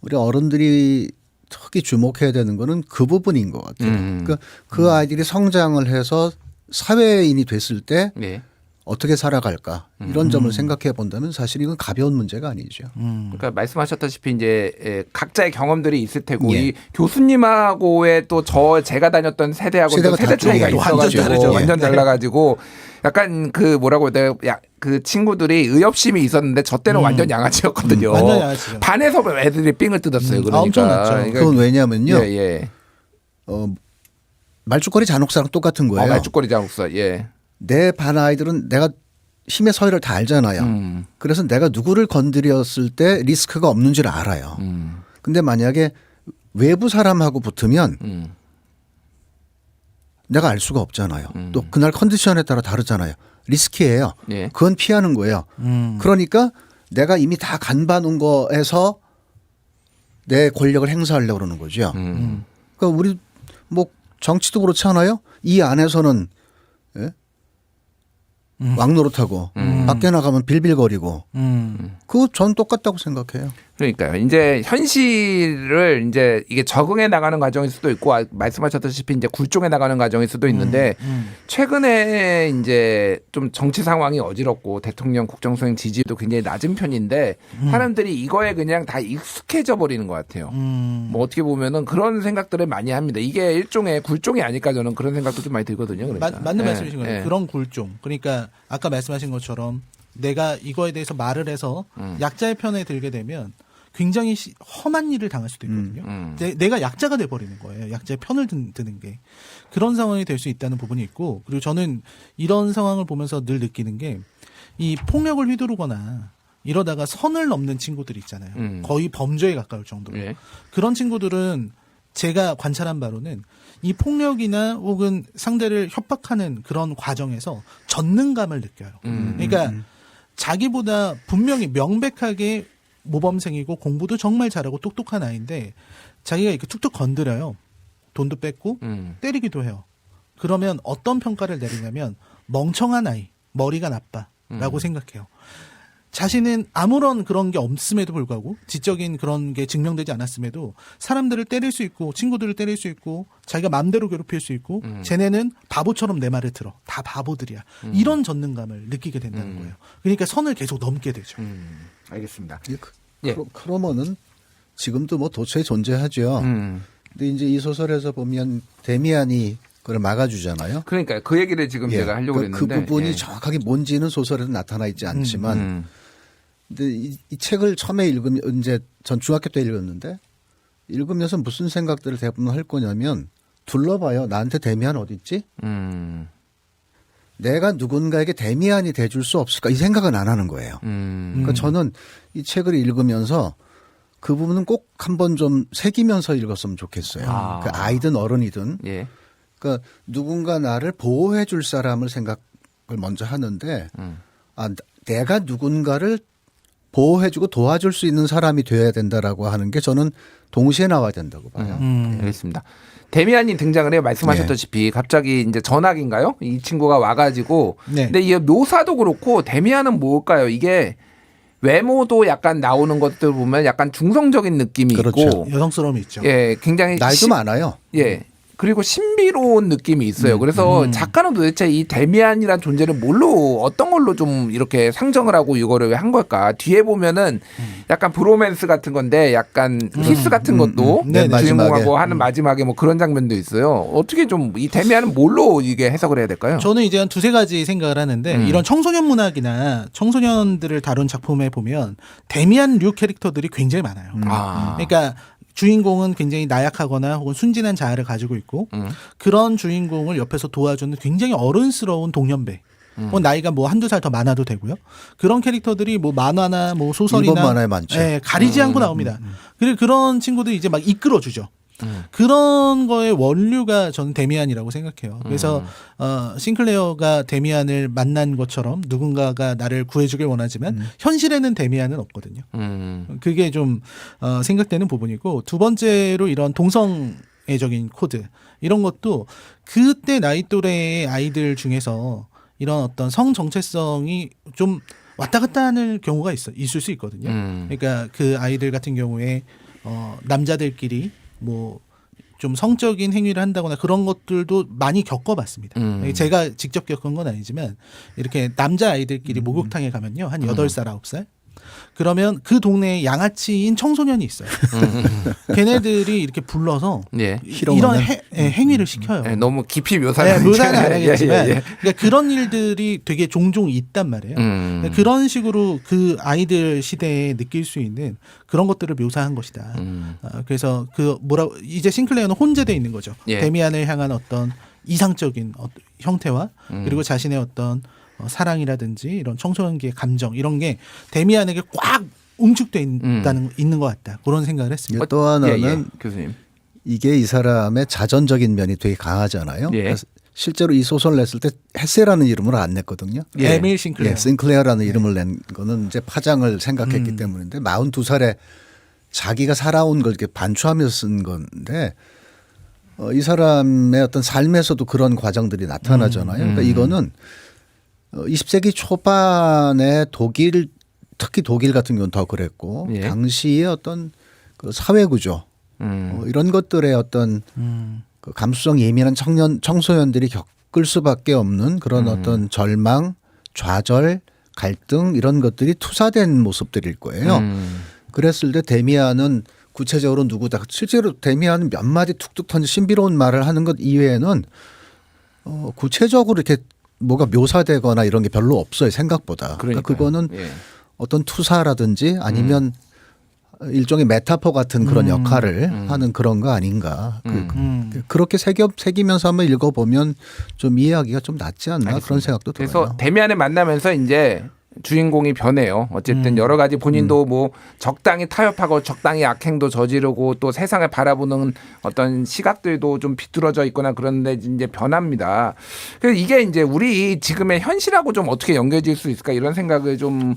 우리 어른들이 특히 주목해야 되는 거는 그 부분인 것 같아요. 그러니까 그 아이들이 성장을 해서 사회인이 됐을 때
예.
어떻게 살아갈까 이런 점을 생각해 본다면 사실 이건 가벼운 문제가 아니죠.
그러니까 말씀하셨다시피 이제 각자의 경험들이 있을 테고
예.
이 교수님하고의 또 제가 다녔던 세대하고 또
세대가
세대 차이가
다르죠.
완전
있어가지고
다르죠.
완전
네.
달라가지고 약간 그 뭐라고 해야 돼요? 그 친구들이 의협심이 있었는데 저 때는 완전 양아치였거든요.
완전 양아치죠.
반에서 애들이 삥을 뜯었어요. 그러니까.
엄청났죠.
그러니까
그건 왜냐면요.
예, 예.
말죽거리 잔혹사랑 똑같은 거예요.
말죽거리 장국사. 예.
내 반 아이들은 내가 힘의 서열을 다 알잖아요. 그래서 내가 누구를 건드렸을 때 리스크가 없는 줄 알아요. 근데 만약에 외부 사람하고 붙으면 내가 알 수가 없잖아요. 또 그날 컨디션에 따라 다르잖아요. 리스키예요.
예.
그건 피하는 거예요. 그러니까 내가 이미 다 간봐놓은 거에서 내 권력을 행사하려고 그러는 거죠. 그러니까 우리 뭐 정치도 그렇지 않아요? 이 안에서는 예? 왕노릇하고 밖에 나가면 빌빌거리고 그거 전 똑같다고 생각해요.
그러니까요. 이제 현실을 이제 이게 적응해 나가는 과정일 수도 있고 말씀하셨다시피 이제 굴종해 나가는 과정일 수도 있는데 최근에 이제 좀 정치 상황이 어지럽고 대통령 국정수행 지지도 굉장히 낮은 편인데 사람들이 이거에 그냥 다 익숙해져 버리는 것 같아요. 뭐 어떻게 보면은 그런 생각들을 많이 합니다. 이게 일종의 굴종이 아닐까 저는 그런 생각도 좀 많이 들거든요. 그러니까.
맞는 말씀이신 거예요.
예.
그런 굴종. 그러니까 아까 말씀하신 것처럼 내가 이거에 대해서 말을 해서 약자의 편에 들게 되면 굉장히 험한 일을 당할 수도 있거든요. 내가 약자가 돼버리는 거예요. 약자의 편을 드는 게. 그런 상황이 될 수 있다는 부분이 있고 그리고 저는 이런 상황을 보면서 늘 느끼는 게 이 폭력을 휘두르거나 이러다가 선을 넘는 친구들이 있잖아요. 거의 범죄에 가까울 정도로.
예.
그런 친구들은 제가 관찰한 바로는 이 폭력이나 혹은 상대를 협박하는 그런 과정에서 전능감을 느껴요. 그러니까 자기보다 분명히 명백하게 모범생이고 공부도 정말 잘하고 똑똑한 아이인데 자기가 이렇게 툭툭 건드려요. 돈도 뺏고 때리기도 해요. 그러면 어떤 평가를 내리냐면 멍청한 아이, 머리가 나빠라고 생각해요. 자신은 아무런 그런 게 없음에도 불구하고 지적인 그런 게 증명되지 않았음에도 사람들을 때릴 수 있고 친구들을 때릴 수 있고 자기가 마음대로 괴롭힐 수 있고 쟤네는 바보처럼 내 말을 들어. 다 바보들이야. 이런 전능감을 느끼게 된다는 거예요. 그러니까 선을 계속 넘게 되죠.
알겠습니다.
예. 그러면은 지금도 뭐 도처에 존재하죠. 근데 이제 이 소설에서 보면 데미안이 그걸 막아주잖아요.
그러니까 그 얘기를 지금 제가 하려고 했는데
그 부분이
예.
정확하게 뭔지는 소설에는 나타나 있지 않지만 근데 이 책을 처음에 읽으면 이제 전 중학교 때 읽었는데 읽으면서 무슨 생각들을 대부분 할 거냐면 둘러봐요. 나한테 데미안 어디 있지? 내가 누군가에게 데미안이 돼줄 수 없을까? 이 생각은 안 하는 거예요. 그러니까 저는 이 책을 읽으면서 그 부분은 꼭 한번 좀 새기면서 읽었으면 좋겠어요. 그 아이든 어른이든.
예.
그러니까 누군가 나를 보호해 줄 사람을 생각을 먼저 하는데 내가 누군가를 보호해주고 도와줄 수 있는 사람이 돼야 된다라고 하는 게 저는 동시에 나와야 된다고 봐요.
알겠습니다. 데미안이 등장을 해요. 말씀하셨다시피 갑자기 이제 전학인가요? 이 친구가 와가지고
네.
근데 이 묘사도 그렇고 데미안은 뭘까요? 이게 외모도 약간 나오는 것들 보면 약간 중성적인 느낌이
그렇죠.
있고
여성스러움이 있죠.
예, 굉장히
나이도 많아요.
예. 그리고 신비로운 느낌이 있어요. 그래서 작가는 도대체 이 데미안이란 존재를 뭘로 어떤 걸로 좀 이렇게 상정을 하고 이거를 한 걸까? 뒤에 보면은 약간 브로맨스 같은 건데 약간 키스 같은 것도
네,
주인공하고
마지막에.
하는 마지막에 뭐 그런 장면도 있어요. 어떻게 좀 이 데미안은 뭘로 이게 해석을 해야 될까요?
저는 이제 한 두세 가지 생각을 하는데 이런 청소년 문학이나 청소년들을 다룬 작품에 보면 데미안류 캐릭터들이 굉장히 많아요. 그러니까 주인공은 굉장히 나약하거나 혹은 순진한 자아를 가지고 있고 그런 주인공을 옆에서 도와주는 굉장히 어른스러운 동년배. 나이가 뭐 한두 살 더 많아도 되고요. 그런 캐릭터들이 뭐 만화나 뭐 소설이나
일본 만화에 많죠.
예, 가리지 않고 나옵니다. 그리고 그런 친구들이 이제 막 이끌어주죠. 그런 거의 원류가 저는 데미안이라고 생각해요. 그래서 싱클레어가 데미안을 만난 것처럼 누군가가 나를 구해주길 원하지만 현실에는 데미안은 없거든요. 그게 좀 생각되는 부분이고 두 번째로 이런 동성애적인 코드 이런 것도 그때 나이 또래의 아이들 중에서 이런 어떤 성 정체성이 좀 왔다 갔다 하는 경우가 있을 수 있거든요. 그러니까 그 아이들 같은 경우에 남자들끼리 뭐 좀 성적인 행위를 한다거나 그런 것들도 많이 겪어봤습니다. 제가 직접 겪은 건 아니지만 이렇게 남자 아이들끼리 목욕탕에 가면요. 한 8살, 9살. 그러면 그 동네에 양아치인 청소년이 있어요. 걔네들이 이렇게 불러서
예.
이런 행위를 시켜요.
예, 너무 깊이 묘사는
묘사는 안 하겠지만
예, 예.
그러니까 그런 일들이 되게 종종 있단 말이에요. 그런 식으로 그 아이들 시대에 느낄 수 있는 그런 것들을 묘사한 것이다. 그래서 이제 싱클레어는 혼재돼 있는 거죠.
예.
데미안을 향한 어떤 이상적인 형태와 그리고 자신의 어떤 사랑이라든지 이런 청소년기의 감정 이런 게 데미안에게 꽉 응축돼 있는 것 같다. 그런 생각을 했습니다.
또 하나는
예, 교수님.
이게 이 사람의 자전적인 면이 되게 강하잖아요.
예.
실제로 이 소설 냈을 때 헤세라는 이름으로 안 냈거든요.
예.
에밀 싱클레어.
예, 싱클레어라는 이름을 낸 거는 이제 파장을 생각했기 때문인데 42살에 자기가 살아온 걸 이렇게 반추하면서 쓴 건데 이 사람의 어떤 삶에서도 그런 과정들이 나타나잖아요. 그러니까 이거는 20세기 초반에 독일, 특히 독일 같은 경우는 더 그랬고
예.
당시의 어떤 그 사회 구조 이런 것들의 어떤 그 감수성 예민한 청소년들이 겪을 수밖에 없는 그런 어떤 절망, 좌절, 갈등 이런 것들이 투사된 모습들일 거예요. 그랬을 때 데미안은 구체적으로 누구다. 실제로 데미안은 몇 마디 툭툭 던져 신비로운 말을 하는 것 이외에는 구체적으로 이렇게 뭐가 묘사되거나 이런 게 별로 없어요. 생각보다. 그러니까 그거는
예.
어떤 투사라든지 아니면 일종의 메타포 같은 그런 역할을 하는 그런 거 아닌가. 그렇게 새기면서 한번 읽어보면 좀 이해하기가 좀 낫지 않나
알겠습니다.
그런 생각도
그래서
들어요.
데미안을 만나면서 이제 주인공이 변해요. 어쨌든 여러 가지 본인도 뭐 적당히 타협하고 적당히 악행도 저지르고 또 세상을 바라보는 어떤 시각들도 좀 비뚤어져 있거나 그런데 이제 변합니다. 그래서 이게 이제 우리 지금의 현실하고 좀 어떻게 연결될 수 있을까 이런 생각을 좀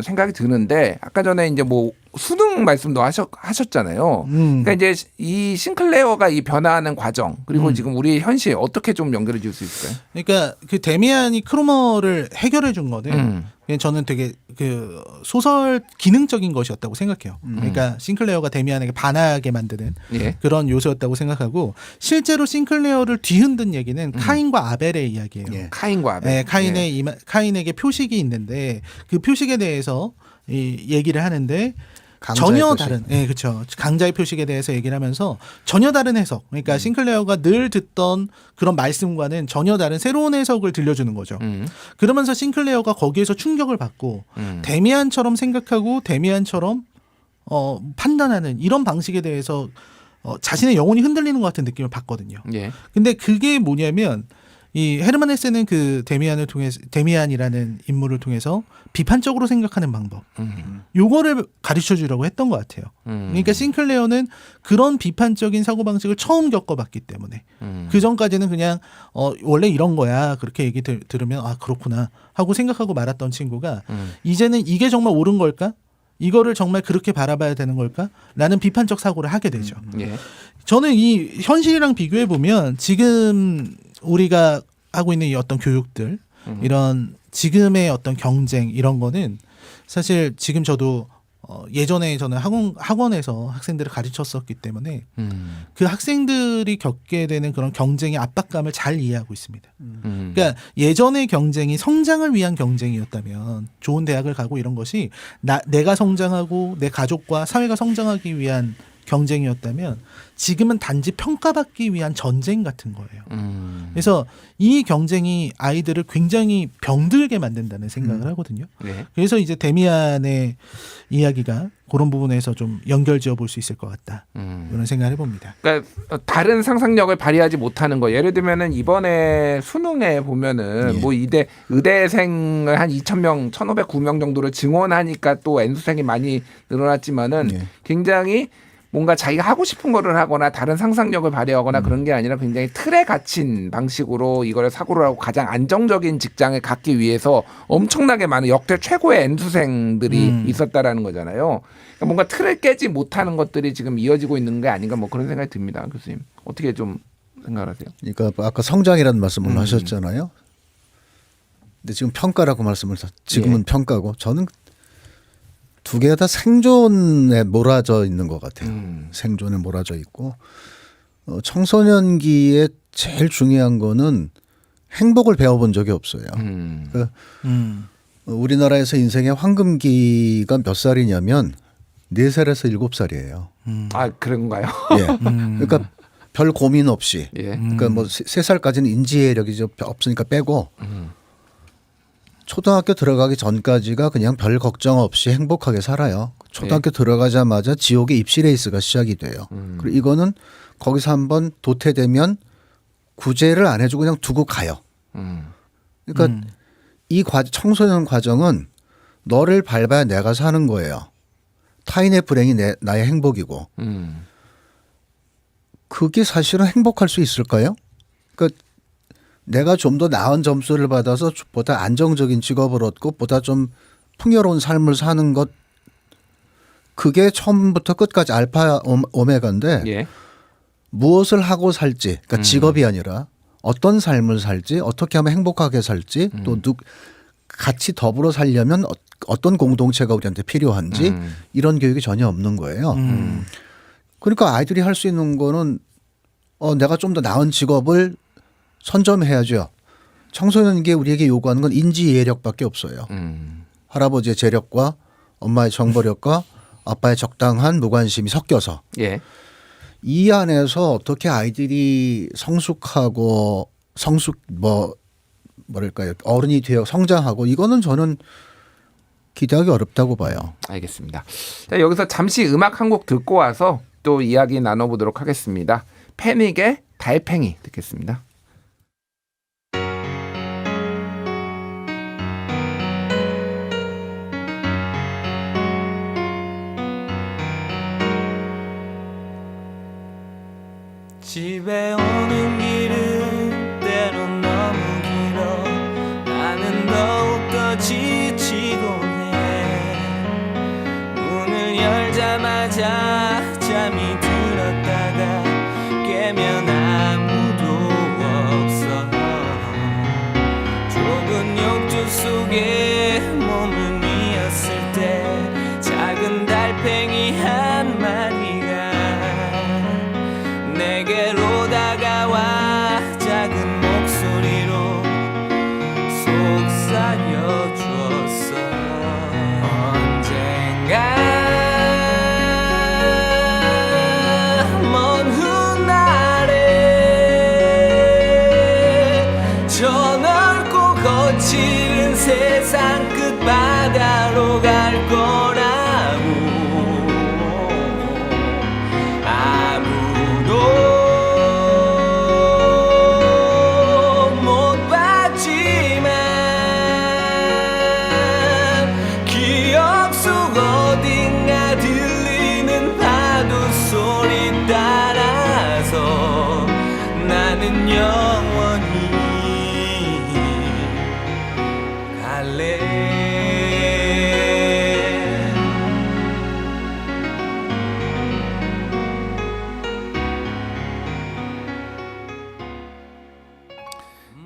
생각이 드는데 아까 전에 이제 뭐 수능 말씀도 하셨잖아요. 그러니까 이제 이 싱클레어가 이 변화하는 과정 그리고 지금 우리 현실 어떻게 좀 연결해 줄 수 있을까요?
그러니까 그 데미안이 크로머를 해결해 준 거는 그냥 저는 되게 그 소설 기능적인 것이었다고 생각해요. 그러니까 싱클레어가 데미안에게 반하게 만드는
예.
그런 요소였다고 생각하고 실제로 싱클레어를 뒤흔든 얘기는 카인과 아벨의 이야기예요.
예.
카인과 아벨.
네, 카인에게 표식이 있는데 그 표식에 대해서 이 얘기를 하는데
강자의
전혀
표식.
다른, 예, 그렇죠. 강자의 표식에 대해서 얘기를 하면서 전혀 다른 해석. 그러니까 싱클레어가 늘 듣던 그런 말씀과는 전혀 다른 새로운 해석을 들려주는 거죠. 그러면서 싱클레어가 거기에서 충격을 받고 데미안처럼 생각하고 데미안처럼 판단하는 이런 방식에 대해서 자신의 영혼이 흔들리는 것 같은 느낌을 받거든요.
예.
근데 그게 뭐냐면 이 헤르만 헤세는 그 데미안이라는 인물을 통해서 비판적으로 생각하는 방법, 요거를 가르쳐 주려고 했던 것 같아요. 그러니까 싱클레어는 그런 비판적인 사고 방식을 처음 겪어봤기 때문에 그 전까지는 그냥 원래 이런 거야 그렇게 얘기 들으면 아 그렇구나 하고 생각하고 말았던 친구가 이제는 이게 정말 옳은 걸까? 이거를 정말 그렇게 바라봐야 되는 걸까? 라는 비판적 사고를 하게 되죠.
예.
저는 이 현실이랑 비교해 보면 지금 우리가 하고 있는 이 어떤 교육들 이런 지금의 어떤 경쟁 이런 거는 사실 지금 저도 예전에 저는 학원에서 학생들을 가르쳤었기 때문에 그 학생들이 겪게 되는 그런 경쟁의 압박감을 잘 이해하고 있습니다. 그러니까 예전의 경쟁이 성장을 위한 경쟁이었다면 좋은 대학을 가고 이런 것이 내가 성장하고 내 가족과 사회가 성장하기 위한 경쟁이었다면 지금은 단지 평가받기 위한 전쟁 같은 거예요. 그래서 이 경쟁이 아이들을 굉장히 병들게 만든다는 생각을 하거든요.
네.
그래서 이제 데미안의 이야기가 그런 부분에서 좀 연결지어 볼 수 있을 것 같다. 이런 생각을 해봅니다.
그러니까 다른 상상력을 발휘하지 못하는 거. 예를 들면은 이번에 수능에 보면은
예.
뭐 의대생을 한 2,000명, 1,509명 정도를 증원하니까 또 N수생이 많이 늘어났지만은
예.
굉장히 뭔가 자기가 하고 싶은 거를 하거나 다른 상상력을 발휘하거나 그런 게 아니라 굉장히 틀에 갇힌 방식으로 이거를 사고를 하고 가장 안정적인 직장을 갖기 위해서 엄청나게 많은 역대 최고의 N수생들이 있었다라는 거잖아요. 그러니까 뭔가 틀을 깨지 못하는 것들이 지금 이어지고 있는 게 아닌가 뭐 그런 생각이 듭니다. 교수님. 어떻게 좀 생각하세요?
그러니까 아까 성장이라는 말씀을 하셨잖아요. 근데 지금 평가라고 말씀을 지금은 평가고 저는 두 개가 다 생존에 몰아져 있는 것 같아요. 생존에 몰아져 있고 청소년기에 제일 중요한 거는 행복을 배워본 적이 없어요. 그러니까 우리나라에서 인생의 황금기가 몇 살이냐면 4살에서 7살이에요.
아 그런가요?
예. 그러니까 별 고민 없이.
예.
그러니까 뭐 3살까지는 인지력이 없으니까 빼고 초등학교 들어가기 전까지가 그냥 별 걱정 없이 행복하게 살아요. 초등학교 들어가자마자 지옥의 입시 레이스가 시작이 돼요. 그리고 이거는 거기서 한번 도태되면 구제를 안 해주고 그냥 두고 가요. 그러니까 이 청소년 과정은 너를 밟아야 내가 사는 거예요. 타인의 불행이 나의 행복이고. 그게 사실은 행복할 수 있을까요? 그러니까 내가 좀 더 나은 점수를 받아서 보다 안정적인 직업을 얻고 보다 좀 풍요로운 삶을 사는 것 그게 처음부터 끝까지 알파 오메가인데
예.
무엇을 하고 살지, 그러니까 직업이 아니라 어떤 삶을 살지, 어떻게 하면 행복하게 살지, 또 같이 더불어 살려면 어떤 공동체가 우리한테 필요한지 이런 교육이 전혀 없는 거예요. 그러니까 아이들이 할 수 있는 거는 내가 좀 더 나은 직업을 선점해야죠. 청소년기에 우리에게 요구하는 건 인지예력밖에 없어요. 할아버지의 재력과 엄마의 정보력과 아빠의 적당한 무관심이 섞여서
예.
이 안에서 어떻게 아이들이 성숙하고 뭐랄까요, 어른이 되어 성장하고 이거는 저는 기대하기 어렵다고 봐요.
알겠습니다. 자, 여기서 잠시 음악 한 곡 듣고 와서 또 이야기 나눠보도록 하겠습니다. 패닉의 달팽이 듣겠습니다.
집에 오는 길은 때론 너무 길어 나는 더욱더 지치곤 해 문을 열자마자 잠이 들었다가 깨면 아무도 없어 좁은 욕조 속에 몸을 뉘었을 때 작은 달팽이 한 마리가 내게로 다가와 작은 목소리로 속삭여 주었어 언젠가 먼 훗날에 저 넓고 거칠은 세상 끝바다로 갈 거라고 영원히 갈래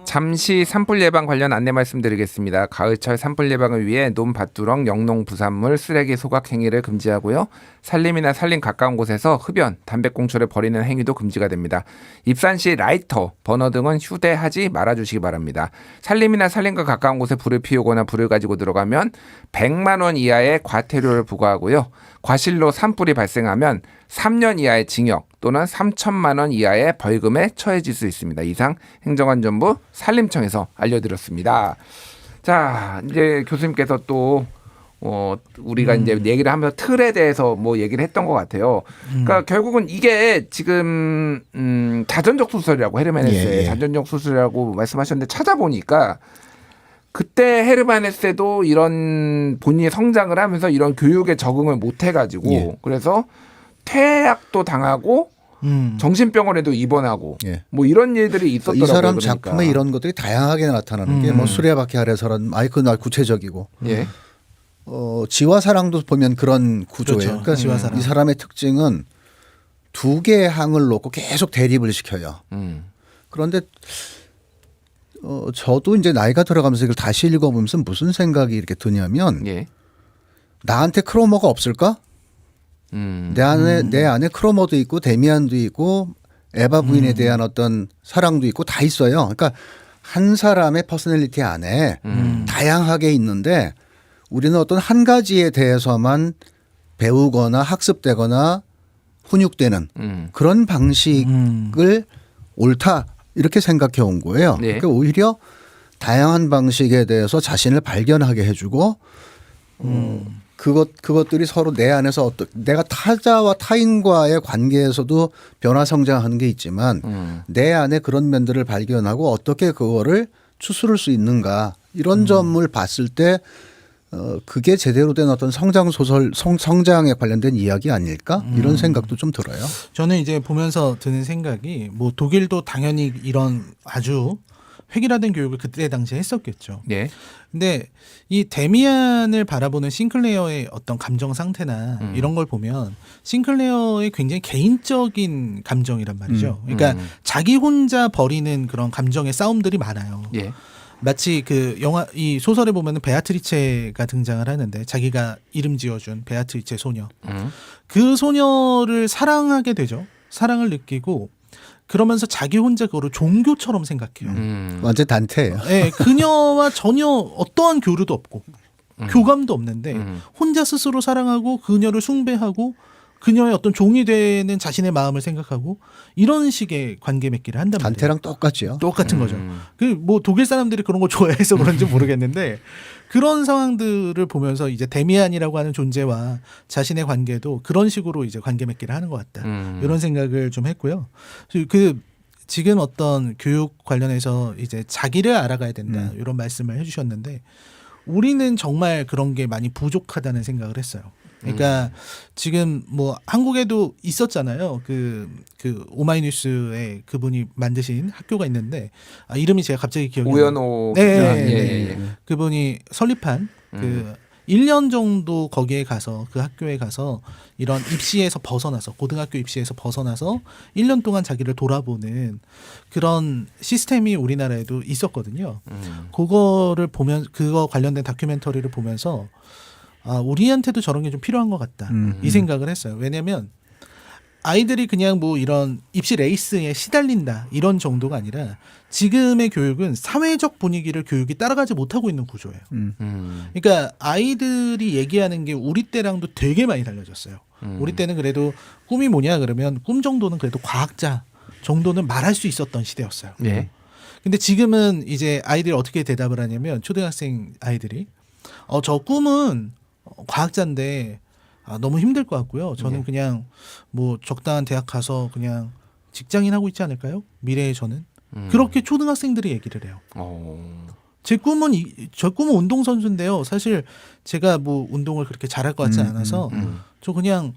잠시 산불 예방 관련 안내 말씀드리겠습니다. 가을철 산불 예방을 위해 논밭두렁, 영농 부산물, 쓰레기 소각 행위를 금지하고요. 산림이나 산림 가까운 곳에서 흡연, 담배꽁초를 버리는 행위도 금지가 됩니다. 입산 시 라이터, 버너 등은 휴대하지 말아주시기 바랍니다. 산림이나 산림과 가까운 곳에 불을 피우거나 불을 가지고 들어가면 100만 원 이하의 과태료를 부과하고요. 과실로 산불이 발생하면 3년 이하의 징역 또는 3천만 원 이하의 벌금에 처해질 수 있습니다. 이상 행정안전부 산림청에서 알려드렸습니다. 자, 이제 교수님께서 또 우리가 이제 얘기를 하면서 틀에 대해서 뭐 얘기를 했던 것 같아요. 그러니까 결국은 이게 지금 자전적 수술이라고 헤르만헤세의 자전적 수술이라고 말씀하셨는데 찾아보니까 그때 헤르만헤세도 이런 본인이 성장을 하면서 이런 교육에 적응을 못 해가지고 그래서 퇴학도 당하고 정신병원에도 입원하고 뭐 이런 일들이 있었더라고요.
이 사람
그러니까.
작품에 이런 것들이 다양하게 나타나는 게 뭐 수레바퀴 아래서란 그날 구체적이고 지화사랑도 보면 그런 구조예요.
그렇죠.
그러니까
지화사랑.
이 사람의 특징은 두 개의 항을 놓고 계속 대립을 시켜요. 그런데 저도 이제 나이가 들어가면서 이걸 다시 읽어보면서 무슨 생각이 이렇게 드냐면 나한테 크로머가 없을까? 내 안에 크로머도 있고 데미안도 있고 에바 부인에 대한 어떤 사랑도 있고 다 있어요. 그러니까 한 사람의 퍼스널리티 안에 다양하게 있는데 우리는 어떤 한 가지에 대해서만 배우거나 학습되거나 훈육되는 그런 방식을 옳다 이렇게 생각해 온 거예요. 그러니까 오히려 다양한 방식에 대해서 자신을 발견하게 해주고 그것들이 서로 내 안에서 내가 타자와 타인과의 관계에서도 변화 성장하는 게 있지만 내 안에 그런 면들을 발견하고 어떻게 그거를 추스를 수 있는가 이런 점을 봤을 때 그게 제대로 된 어떤 성장 소설 성장에 관련된 이야기 아닐까 이런 생각도 좀 들어요.
저는 이제 보면서 드는 생각이 뭐 독일도 당연히 이런 아주 획일화된 교육을 그때 당시에 했었겠죠.
예.
근데 이 데미안을 바라보는 싱클레어의 어떤 감정 상태나 이런 걸 보면 싱클레어의 굉장히 개인적인 감정이란 말이죠. 그러니까 자기 혼자 벌이는 그런 감정의 싸움들이 많아요.
예.
마치 그 영화 이 소설에 보면은 베아트리체가 등장을 하는데 자기가 이름 지어준 베아트리체 소녀. 그 소녀를 사랑하게 되죠. 사랑을 느끼고 그러면서 자기 혼자 그거를 종교처럼 생각해요.
완전 단테예요.
네, 그녀와 전혀 어떠한 교류도 없고 교감도 없는데 혼자 스스로 사랑하고 그녀를 숭배하고 그녀의 어떤 종이 되는 자신의 마음을 생각하고 이런 식의 관계 맺기를 한단 말이에요.
단테랑 똑같죠.
똑같은 거죠. 그 뭐 독일 사람들이 그런 거 좋아해서 그런지 모르겠는데 그런 상황들을 보면서 이제 데미안이라고 하는 존재와 자신의 관계도 그런 식으로 이제 관계 맺기를 하는 것 같다. 이런 생각을 좀 했고요. 그 지금 어떤 교육 관련해서 이제 자기를 알아가야 된다 이런 말씀을 해주셨는데 우리는 정말 그런 게 많이 부족하다는 생각을 했어요. 그러니까 지금 뭐 한국에도 있었잖아요. 그 오마이뉴스에 그분이 만드신 학교가 있는데 이름이 제가 갑자기 기억이
우연호
네,
기자.
네,
예.
그분이 설립한 그 1년 정도 거기에 가서 그 학교에 가서 이런 입시에서 벗어나서 고등학교 입시에서 벗어나서 1년 동안 자기를 돌아보는 그런 시스템이 우리나라에도 있었거든요. 그거를 보면 그거 관련된 다큐멘터리를 보면서 우리한테도 저런 게 좀 필요한 것 같다. 이 생각을 했어요. 왜냐하면 아이들이 그냥 뭐 이런 입시 레이스에 시달린다 이런 정도가 아니라 지금의 교육은 사회적 분위기를 교육이 따라가지 못하고 있는 구조예요. 그러니까 아이들이 얘기하는 게 우리 때랑도 되게 많이 달라졌어요. 우리 때는 그래도 꿈이 뭐냐 그러면 꿈 정도는 그래도 과학자 정도는 말할 수 있었던 시대였어요.
예.
근데 지금은 이제 아이들이 어떻게 대답을 하냐면 초등학생 아이들이 저 꿈은 과학자인데 너무 힘들 것 같고요. 저는 그냥 뭐 적당한 대학 가서 그냥 직장인 하고 있지 않을까요? 미래의 저는 그렇게 초등학생들이 얘기를 해요. 제 꿈은 저 꿈은 운동 선수인데요. 사실 제가 뭐 운동을 그렇게 잘할 것 같지 않아서 저 그냥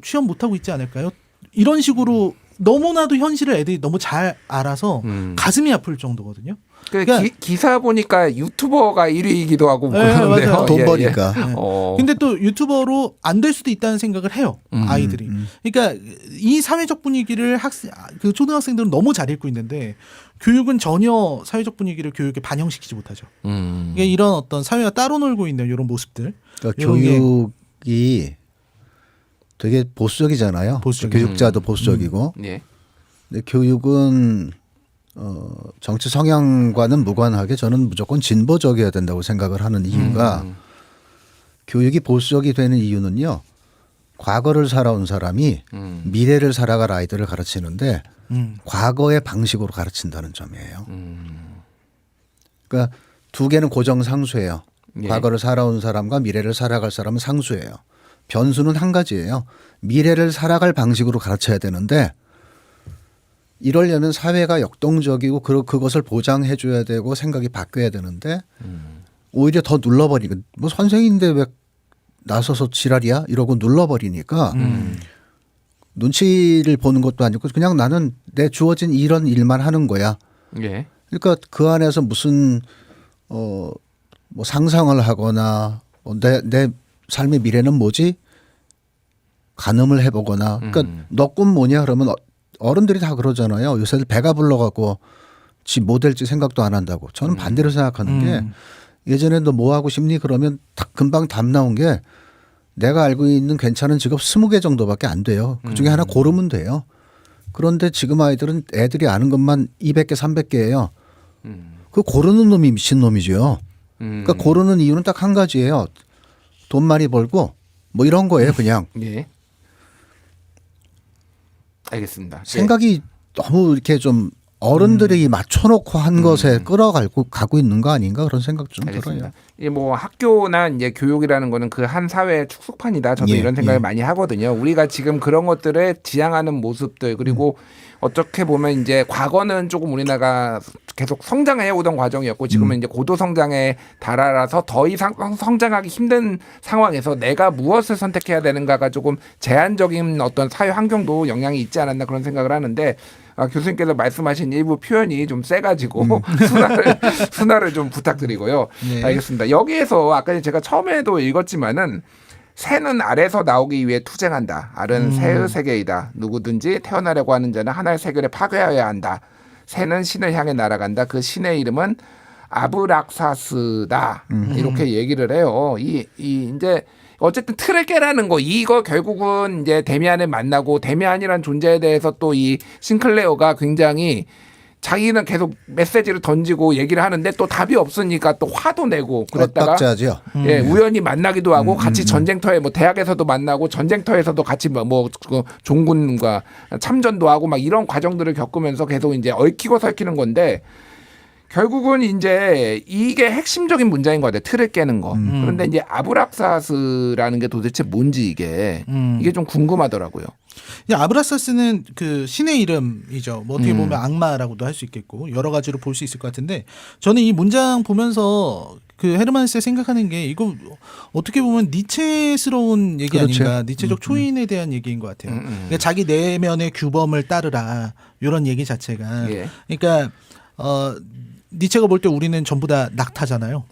취업 못 하고 있지 않을까요? 이런 식으로 너무나도 현실을 애들이 너무 잘 알아서 가슴이 아플 정도거든요.
그러니까 기사 보니까 유튜버가 1위이기도 하고
네,
그러는데요.
맞아요.
돈
예,
버니까.
예.
근데 또 유튜버로 안 될 수도 있다는 생각을 해요. 아이들이. 그러니까 이 사회적 분위기를 그 초등학생들은 너무 잘 읽고 있는데 교육은 전혀 사회적 분위기를 교육에 반영시키지 못하죠. 그러니까 이런 어떤 사회와 따로 놀고 있는 이런 모습들.
그러니까
이런 게
교육이 되게 보수적이잖아요.
보수적이죠.
교육자도 보수적이고.
예.
근데 교육은 정치 성향과는 무관하게 저는 무조건 진보적이어야 된다고 생각을 하는 이유가 교육이 보수적이 되는 이유는요. 과거를 살아온 사람이 미래를 살아갈 아이들을 가르치는데 과거의 방식으로 가르친다는 점이에요. 그러니까 두 개는 고정 상수예요.
예.
과거를 살아온 사람과 미래를 살아갈 사람은 상수예요. 변수는 한 가지예요. 미래를 살아갈 방식으로 가르쳐야 되는데 이러려면 사회가 역동적이고 그것을 보장해 줘야 되고 생각이 바뀌어야 되는데 오히려 더 눌러버리고 뭐 선생인데 왜 나서서 지랄이야 이러고 눌러버리니까 눈치를 보는 것도 아니고 그냥 나는 내 주어진 이런 일만 하는 거야.
예.
그러니까 그 안에서 무슨 뭐 상상을 하거나 내 삶의 미래는 뭐지? 가늠을 해보거나. 그러니까 너 꿈 뭐냐? 그러면 어른들이 다 그러잖아요. 요새 배가 불러갖고 지 뭐 될지 생각도 안 한다고. 저는 반대로 생각하는 게 예전에 너 뭐 하고 싶니? 그러면 딱 금방 답 나온 게 내가 알고 있는 괜찮은 직업 20개 정도밖에 안 돼요. 그중에 하나 고르면 돼요. 그런데 지금 아이들은 애들이 아는 것만 200개, 300개예요. 그 고르는 놈이 미친놈이죠. 그러니까 고르는 이유는 딱 한 가지예요. 돈 많이 벌고 뭐 이런 거예요, 그냥.
예. 알겠습니다.
생각이 너무 이렇게 좀 어른들이 맞춰놓고 한 것에 가고 있는 거 아닌가 그런 생각 좀
알겠습니다.
들어요.
이게 뭐 학교나 이제 교육이라는 거는 그 한 사회의 축소판이다. 저도
예,
이런 생각을
예.
많이 하거든요. 우리가 지금 그런 것들을 지향하는 모습들 그리고 어떻게 보면 이제 과거는 조금 우리나라가 계속 성장해 오던 과정이었고 지금은 이제 고도 성장에 달아라서 더 이상 성장하기 힘든 상황에서 내가 무엇을 선택해야 되는가가 조금 제한적인 어떤 사회 환경도 영향이 있지 않았나 그런 생각을 하는데 교수님께서 말씀하신 일부 표현이 좀 세가지고 순화를 좀 부탁드리고요.
네.
알겠습니다. 여기에서 아까 제가 처음에도 읽었지만은 새는 알에서 나오기 위해 투쟁한다. 알은 새의 세계이다. 누구든지 태어나려고 하는 자는 하나의 세계를 파괴해야 한다. 새는 신을 향해 날아간다. 그 신의 이름은 아브락사스다. 이렇게 얘기를 해요. 이제 어쨌든 틀을 깨라는 거, 이거 결국은 이제 데미안을 만나고 데미안이라는 존재에 대해서 또 이 싱클레어가 굉장히 자기는 계속 메시지를 던지고 얘기를 하는데 또 답이 없으니까 또 화도 내고 그랬다가
엇박자죠.
예, 우연히 만나기도 하고 같이 전쟁터에 뭐 대학에서도 만나고 전쟁터에서도 같이 뭐 종군과 참전도 하고 막 이런 과정들을 겪으면서 계속 이제 얽히고 설키는 건데 결국은 이제 이게 핵심적인 문장인 것 같아요. 틀을 깨는 거. 그런데 이제 아브락사스라는 게 도대체 뭔지 이게 좀 궁금하더라고요.
아브라사스는 그 신의 이름이죠. 뭐 어떻게 보면 악마라고도 할 수 있겠고 여러 가지로 볼 수 있을 것 같은데 저는 이 문장 보면서 그 헤르만헤세 생각하는 게 이거 어떻게 보면 니체스러운 얘기
그렇죠.
아닌가. 니체적 초인에 대한 얘기인 것 같아요. 그러니까 자기 내면의 규범을 따르라 이런 얘기 자체가.
예.
그러니까 니체가 볼 때 우리는 전부 다 낙타잖아요.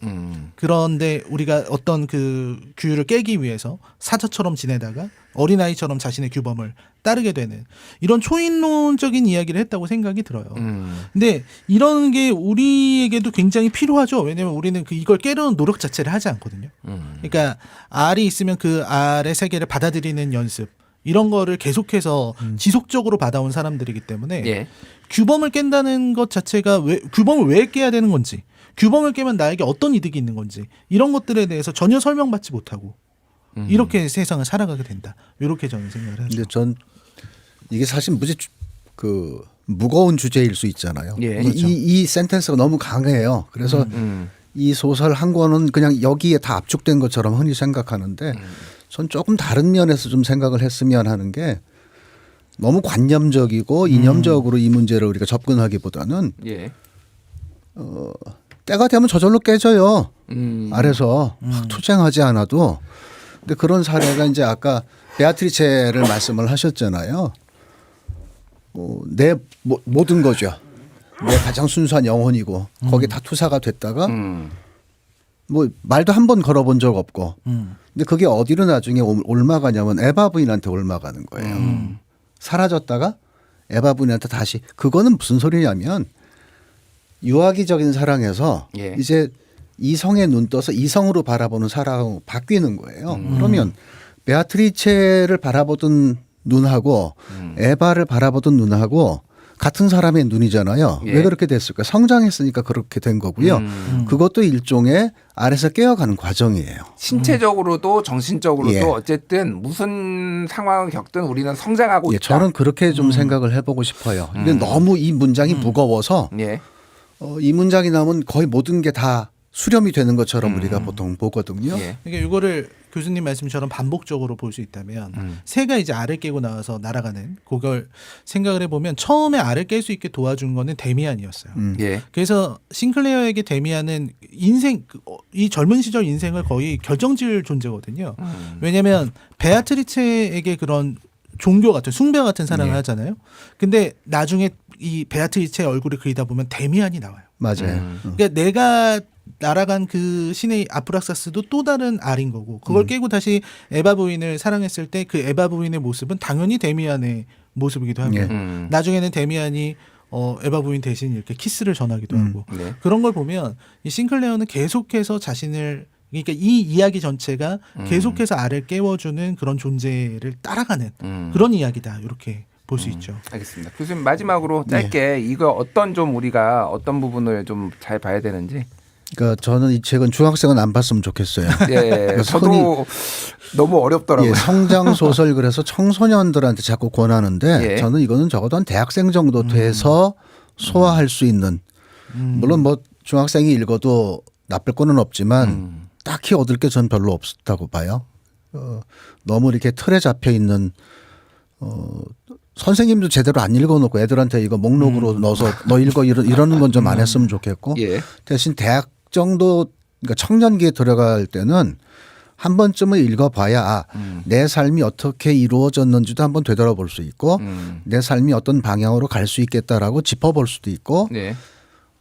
그런데 우리가 어떤 그 규율을 깨기 위해서 사자처럼 지내다가 어린아이처럼 자신의 규범을 따르게 되는 이런 초인론적인 이야기를 했다고 생각이 들어요. 근데 이런 게 우리에게도 굉장히 필요하죠. 왜냐하면 우리는 이걸 깨려는 노력 자체를 하지 않거든요. 그러니까 알이 있으면 그 알의 세계를 받아들이는 연습 이런 거를 계속해서 지속적으로 받아온 사람들이기 때문에
예.
규범을 깬다는 것 자체가 규범을 왜 깨야 되는 건지, 규범을 깨면 나에게 어떤 이득이 있는 건지 이런 것들에 대해서 전혀 설명받지 못하고 이렇게 세상을 살아가게 된다. 이렇게 저는 생각을 하죠.
근데 전 이게 사실 무거운 주제일 수 있잖아요.
예.
이 센텐스가 너무 강해요. 그래서 이 소설 한 권은 그냥 여기에 다 압축된 것처럼 흔히 생각하는데 전 조금 다른 면에서 좀 생각을 했으면 하는 게 너무 관념적이고 이념적으로 이 문제를 우리가 접근하기보다는
예.
때가 되면 저절로 깨져요. 아래서 투쟁하지 않아도. 근데 그런 사례가 이제 아까 베아트리체를 말씀을 하셨잖아요. 내 모든 거죠. 내 가장 순수한 영혼이고 거기에 다 투사가 됐다가 뭐 말도 한 번 걸어본 적 없고 근데 그게 어디로 나중에 옮아가냐면 에바 부인한테 옮아가는 거예요. 사라졌다가 에바 부인한테 다시 그거는 무슨 소리냐면 유아기적인 사랑에서
예.
이제 이성에 눈 떠서 이성으로 바라보는 사랑으로 바뀌는 거예요. 그러면 베아트리체를 바라보던 눈하고 에바를 바라보던 눈하고 같은 사람의 눈이잖아요.
예.
왜 그렇게 됐을까? 성장했으니까 그렇게 된 거고요. 그것도 일종의 아래서 깨어가는 과정이에요.
신체적으로도 정신적으로도
예.
어쨌든 무슨 상황을 겪든 우리는 성장하고
예,
있다.
저는 그렇게 좀 생각을 해보고 싶어요. 이게 너무 이 문장이 무거워서
예.
이 문장이 나오면 거의 모든 게 다 수렴이 되는 것처럼 우리가 보통 보거든요.
예.
그러니까 이거를 교수님 말씀처럼 반복적으로 볼 수 있다면 새가 이제 알을 깨고 나와서 날아가는 그걸 생각을 해보면 처음에 알을 깰 수 있게 도와준 거는 데미안이었어요.
예.
그래서 싱클레어에게 데미안은 이 젊은 시절 인생을 거의 결정지을 존재거든요. 왜냐하면 베아트리체에게 그런 종교 같은 숭배 같은 사랑을 하잖아요. 근데 나중에 이 베아트리체 얼굴을 그리다 보면 데미안이 나와요.
맞아요.
그러니까 내가 날아간 그 신의 아브락사스도 또 다른 알인 거고 그걸 깨고 다시 에바 부인을 사랑했을 때 그 에바 부인의 모습은 당연히 데미안의 모습이기도 하고
예.
나중에는 데미안이 에바 부인 대신 이렇게 키스를 전하기도 하고
네.
그런 걸 보면 이 싱클레어는 계속해서 자신을 그러니까 이 이야기 전체가 계속해서 알을 깨워주는 그런 존재를 따라가는 그런 이야기다 이렇게 볼 수 있죠.
알겠습니다. 교수님 마지막으로 짧게 이거 우리가 어떤 부분을 좀 잘 봐야 되는지.
그러니까 저는 이 책은 중학생은 안 봤으면 좋겠어요.
예. 저도 너무 어렵더라고요.
예, 성장 소설 그래서 청소년들한테 자꾸 권하는데
예.
저는 이거는 적어도 한 대학생 정도 돼서 소화할 수 있는 물론 뭐 중학생이 읽어도 나쁠 거는 없지만 딱히 얻을 게 전 별로 없다고 봐요. 너무 이렇게 틀에 잡혀 있는 선생님도 제대로 안 읽어놓고 애들한테 이거 목록으로 넣어서 너 읽어 이러는 건 좀 안 했으면 좋겠고
예.
대신 대학 정도 그러니까 청년기에 들어갈 때는 한 번쯤은 읽어봐야 내 삶이 어떻게 이루어졌는지도 한번 되돌아볼 수 있고 내 삶이 어떤 방향으로 갈 수 있겠다라고 짚어볼 수도 있고
네.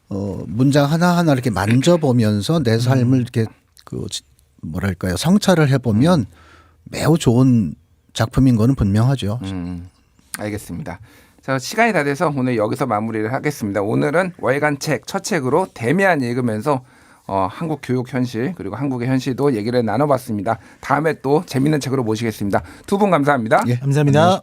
문장 하나하나 이렇게 만져보면서 내 삶을 이렇게 뭐랄까요 성찰을 해보면 매우 좋은 작품인 거는 분명하죠.
알겠습니다. 자, 시간이 다 돼서 오늘 여기서 마무리를 하겠습니다. 오늘은 월간 책, 첫 책으로 대미안 읽으면서 한국 교육 현실 그리고 한국의 현실도 얘기를 나눠봤습니다. 다음에 또 재밌는 책으로 모시겠습니다. 두 분 감사합니다.
예,
감사합니다.